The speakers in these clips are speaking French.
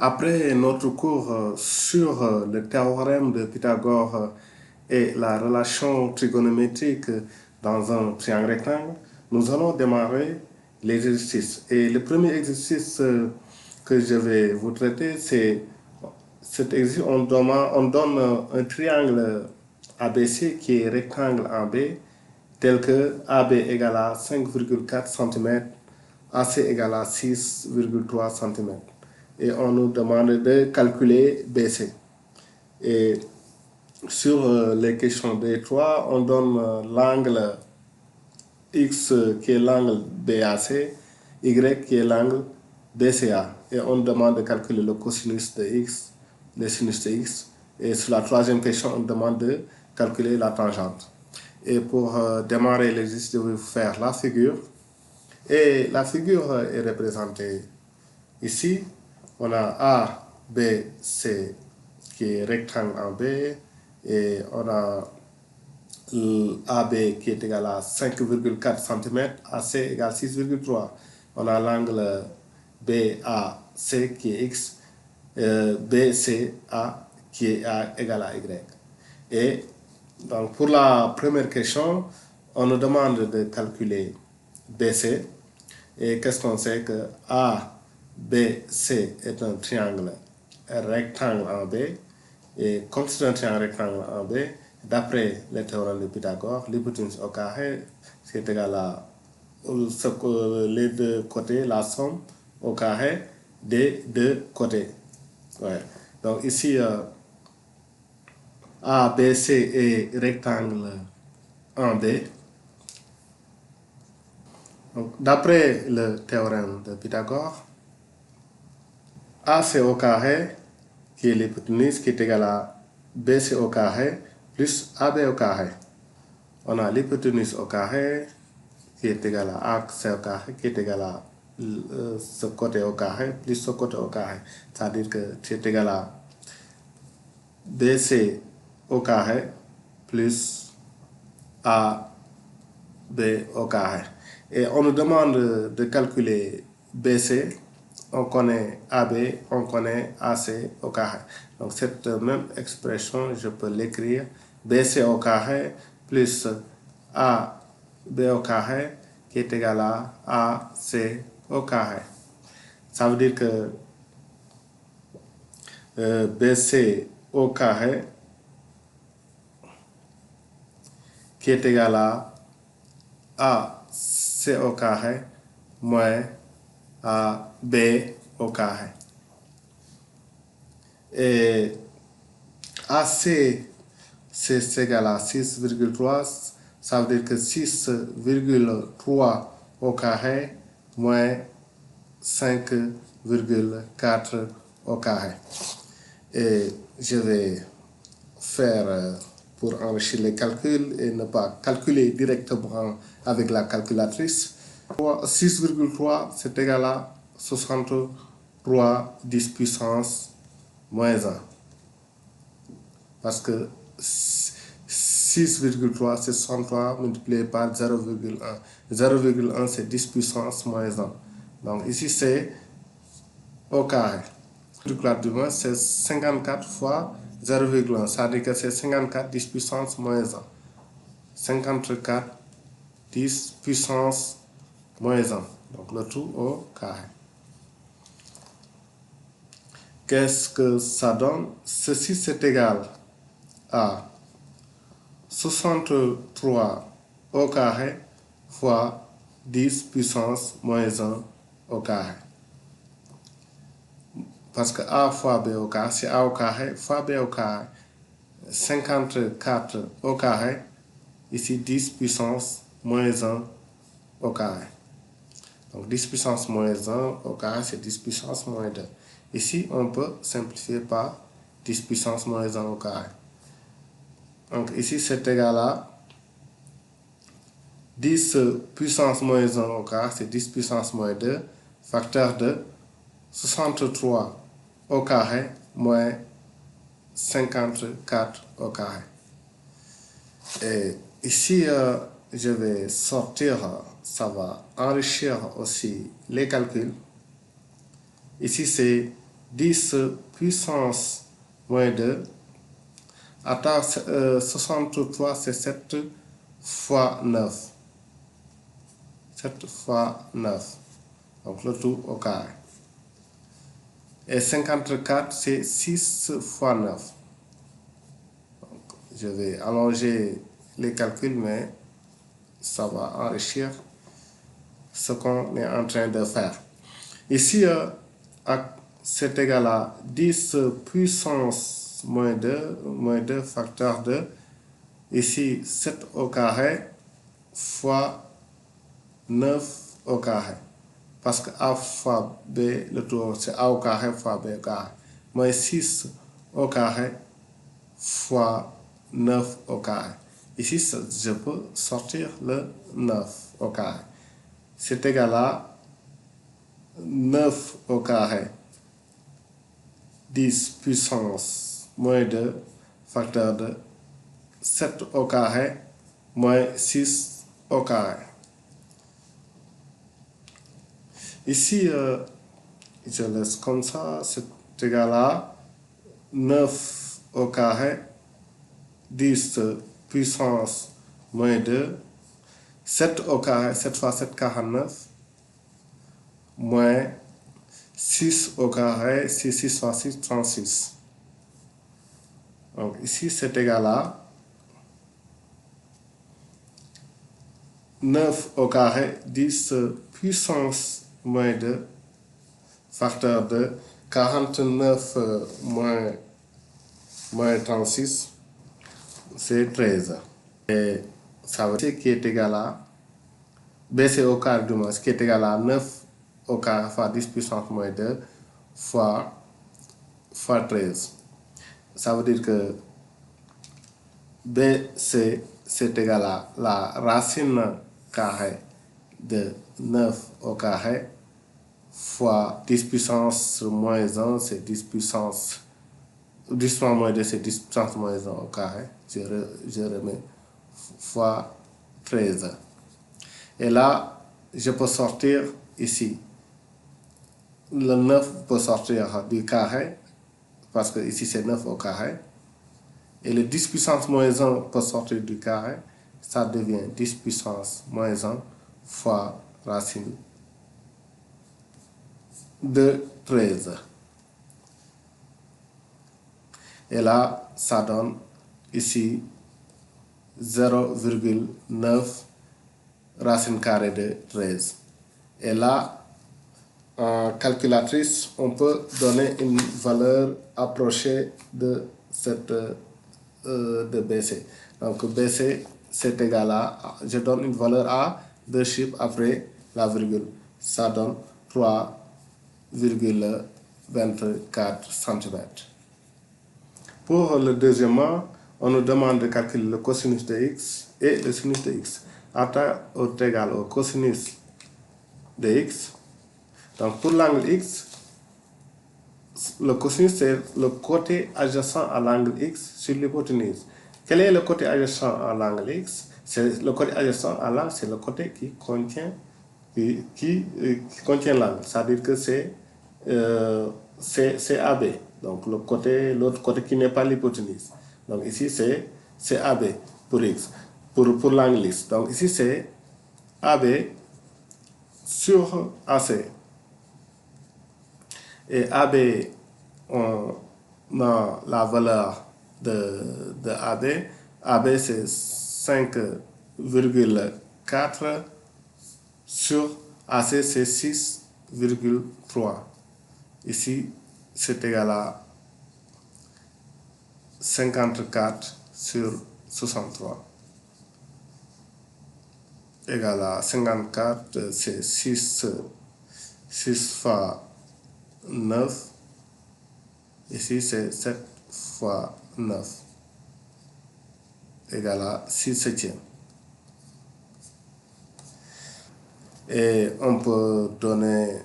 Après notre cours sur le théorème de Pythagore et la relation trigonométrique dans un triangle rectangle, nous allons démarrer l'exercice. Et le premier exercice que je vais vous traiter, c'est cet exercice. On donne un triangle ABC qui est rectangle en B, tel que AB égale à 5,4 cm, AC égale à 6,3 cm. Et on nous demande de calculer BC. Et sur les questions B3, on donne l'angle X qui est l'angle BAC, Y qui est l'angle BCA. Et on demande de calculer le cosinus de X, le sinus de X. Et sur la troisième question, on demande de calculer la tangente. Et pour démarrer l'exercice, je vais vous faire la figure. Et la figure est représentée ici. On a A, B, C qui est rectangle en B. Et on a AB qui est égal à 5,4 cm, AC égale 6,3. On a l'angle BAC qui est X, BCA qui est égal à Y. Et donc pour la première question, on nous demande de calculer BC. Et qu'est-ce qu'on sait que ABC est un triangle rectangle en B. Et comme c'est un triangle rectangle en B, d'après le théorème de Pythagore, l'hypoténuse au carré, c'est égal à les deux côtés, la somme au carré des deux côtés. Ouais. Donc ici, ABC est rectangle en B. Donc d'après le théorème de Pythagore, AC au carré, qui est l'hypoténuse, qui est égal à BC au carré plus AB au carré. On a l'hypoténuse au carré qui est égal à AC au carré qui est égal à ce côté au carré plus ce côté au carré. C'est-à-dire que c'est égal à BC au carré plus AB au carré. Et on nous demande de calculer BC. On connaît AB, on connaît AC au carré. Donc cette même expression, je peux l'écrire BC au carré plus AB au carré qui est égal à AC au carré. Ça veut dire que BC au carré qui est égal à AC au carré moins AB au carré. Et AC, c'est égal à 6,3. Ça veut dire que 6,3 au carré moins 5,4 au carré. Et je vais faire pour enrichir les calculs et ne pas calculer directement avec la calculatrice. 6,3 c'est égal à 63 10 puissance moins 1. Parce que 6,3 c'est 63 multiplié par 0,1. 0,1 c'est 10 puissance moins 1. Donc ici c'est au carré. Le calcul du moins c'est 54 fois 0,1. Ça veut dire que c'est 54 10 puissance moins 1. 54 10 puissance moins 1. Donc le tout au carré. Qu'est-ce que ça donne? Ceci c'est égal à 63 au carré fois 10 puissance moins 1 au carré. Parce que A fois B au carré, c'est A au carré fois B au carré. 54 au carré, ici 10 puissance moins 1 au carré. Donc 10 puissance moins 1 au carré, c'est 10 puissance moins 2. Ici, on peut simplifier par 10 puissance moins 1 au carré. Donc ici, c'est égal à 10 puissance moins 1 au carré, c'est 10 puissance moins 2, facteur de 63 au carré moins 54 au carré. Et ici, je vais sortir, ça va enrichir aussi les calculs. Ici, c'est 10 puissance moins 2. Attends, 63, c'est 7 fois 9. 7 fois 9. Donc le tout au carré. Et 54, c'est 6 fois 9. Donc, je vais allonger les calculs, mais ça va enrichir ce qu'on est en train de faire. Ici, c'est égal à 10 puissance moins 2 facteur de, ici 7 au carré fois 9 au carré. Parce que A fois B, le tout c'est A au carré fois B au carré. Moins 6 au carré fois 9 au carré. Ici, je peux sortir le 9 au carré. C'est égal à 9 au carré, 10 puissance moins 2 facteur de 7 au carré moins 6 au carré. Ici, je laisse comme ça, c'est égal à 9 au carré, 10 puissance moins 2, 7 au carré, 7 fois 7, 49, moins 6 au carré, 6 fois 6, 36. Donc ici, c'est égal à 9 au carré, 10 puissance moins 2, facteur de 49 moins 36, c'est 13. Et ça veut dire qui est égal à BC au carré du moins, ce qui est égal à 9 au carré fois 10 puissance moins 2 fois 13. Ça veut dire que BC c'est égal à la racine carrée de 9 au carré fois 10 puissance moins 1, c'est 10 puissance 10 puissance moins 2, c'est 10 puissance moins 1 au carré. Je remets fois 13. Et là, je peux sortir ici. Le 9 peut sortir du carré, parce que ici c'est 9 au carré. Et le 10 puissance moins 1 peut sortir du carré. Ça devient 10 puissance moins 1 fois racine de 13. Et là, ça donne ici 0,9 racine carrée de 13. Et là, en calculatrice, on peut donner une valeur approchée de cette de BC. Donc BC, c'est égal à, je donne une valeur à 2 chiffres après la virgule. Ça donne 3,24 cm. Pour le deuxièmement, on nous demande de calculer le cosinus de x et le sinus de x. Alpha est égal au cosinus de x. Donc pour l'angle x, le cosinus c'est le côté adjacent à l'angle x sur l'hypoténuse. Quel est le côté adjacent à l'angle x? C'est le côté adjacent à l'angle, c'est le côté qui contient l'angle. C'est-à-dire que c'est AB. Donc l'autre côté qui n'est pas l'hypoténuse. Donc ici c'est AB pour x, pour l'angle x. Donc ici c'est AB sur AC. Et AB, on a la valeur de AB. AB c'est 5,4 sur AC c'est 6,3. Ici c'est égal à 54 sur 63. Égal à 54, c'est 6 fois 9. Ici, c'est 7 fois 9. Égal à 6 septièmes. Et on peut donner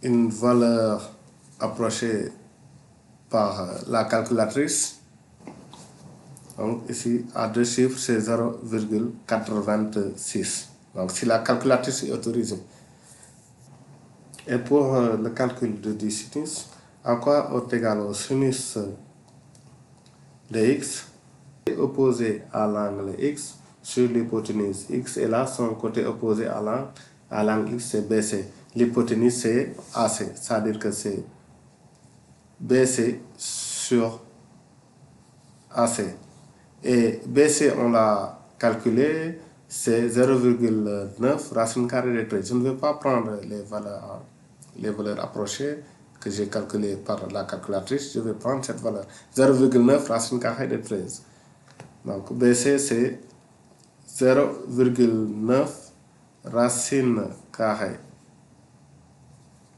une valeur approchée par la calculatrice. Donc ici, à deux chiffres, c'est 0,86. Donc si la calculatrice est autorisée. Et pour le calcul du sinus, à quoi est égal au sinus de x opposé à l'angle x sur l'hypoténuse x, et là son côté opposé à l'angle x c'est BC. L'hypoténuse c'est AC, c'est-à-dire que c'est BC sur AC. Et BC on l'a calculé, c'est 0,9 racine carrée de 13. Je ne vais pas prendre les valeurs approchées que j'ai calculées par la calculatrice, je vais prendre cette valeur, 0,9 racine carrée de 13. Donc BC c'est 0,9 racine carrée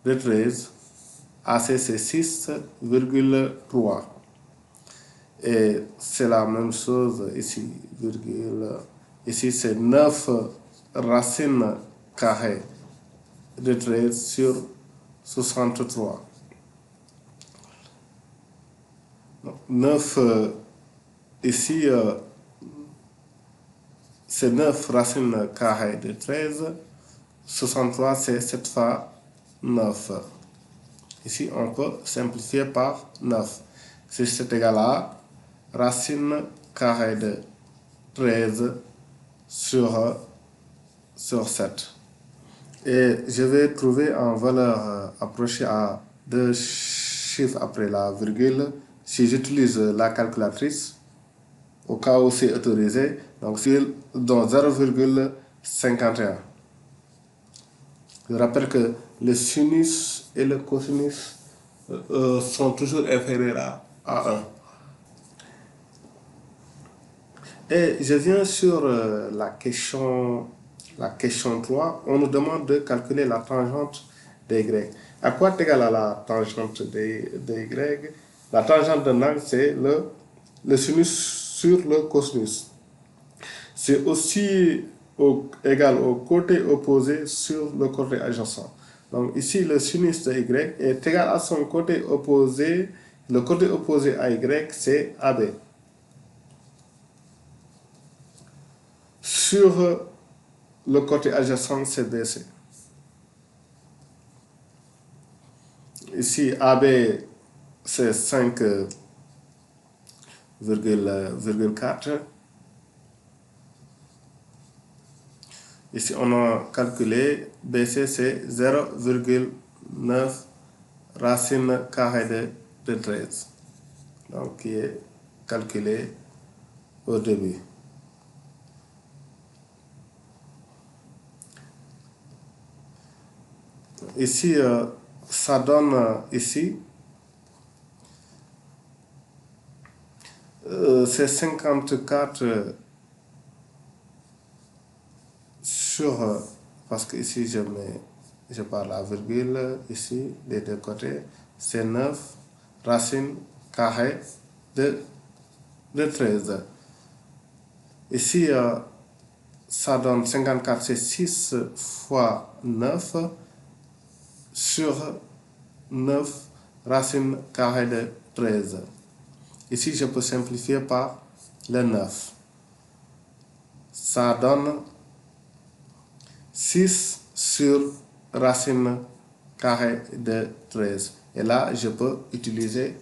de 13, AC c'est 6,3. Et c'est la même chose ici, virgule. Ici c'est 9 racine carrée de 13 sur 63. Donc, 9 ici, c'est 9 racine carrée de 13. 63 c'est 7 fois 9. Ici on peut simplifier par 9. Si c'est égal à racine carrée de 13 sur 7. Et je vais trouver en valeur approchée à 2 chiffres après la virgule. Si j'utilise la calculatrice, au cas où c'est autorisé, donc 0,51. Je rappelle que le sinus et le cosinus sont toujours inférieurs à 1. Et je viens sur la question 3. On nous demande de calculer la tangente de y. À quoi est égal à la tangente de y? La tangente d'un angle, c'est le sinus sur le cosinus. C'est aussi égal au côté opposé sur le côté adjacent. Donc ici, le sinus de y est égal à son côté opposé. Le côté opposé à y, c'est AB. Sur le côté adjacent, c'est BC. Ici, AB, c'est 5,4. Ici, on a calculé BC, c'est 0,9 racine carrée de 13. Donc, qui est calculé au début. Ici, ça donne ici, c'est 54 sur, parce que ici je parle la virgule, ici des deux côtés, c'est 9 racine carrée de 13. Ici, ça donne 54, c'est 6 fois 9 sur 9 racine carrée de 13. Ici, je peux simplifier par le 9. Ça donne 6 sur racine carrée de 13. Et là, je peux utiliser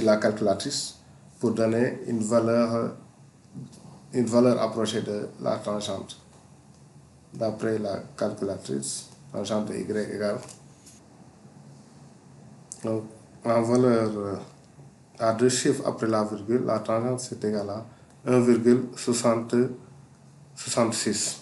la calculatrice pour donner une valeur approchée de la tangente. D'après la calculatrice, tangente de y égale. Donc, en valeur à 2 chiffres après la virgule, la tangente c'est égal à 1,66.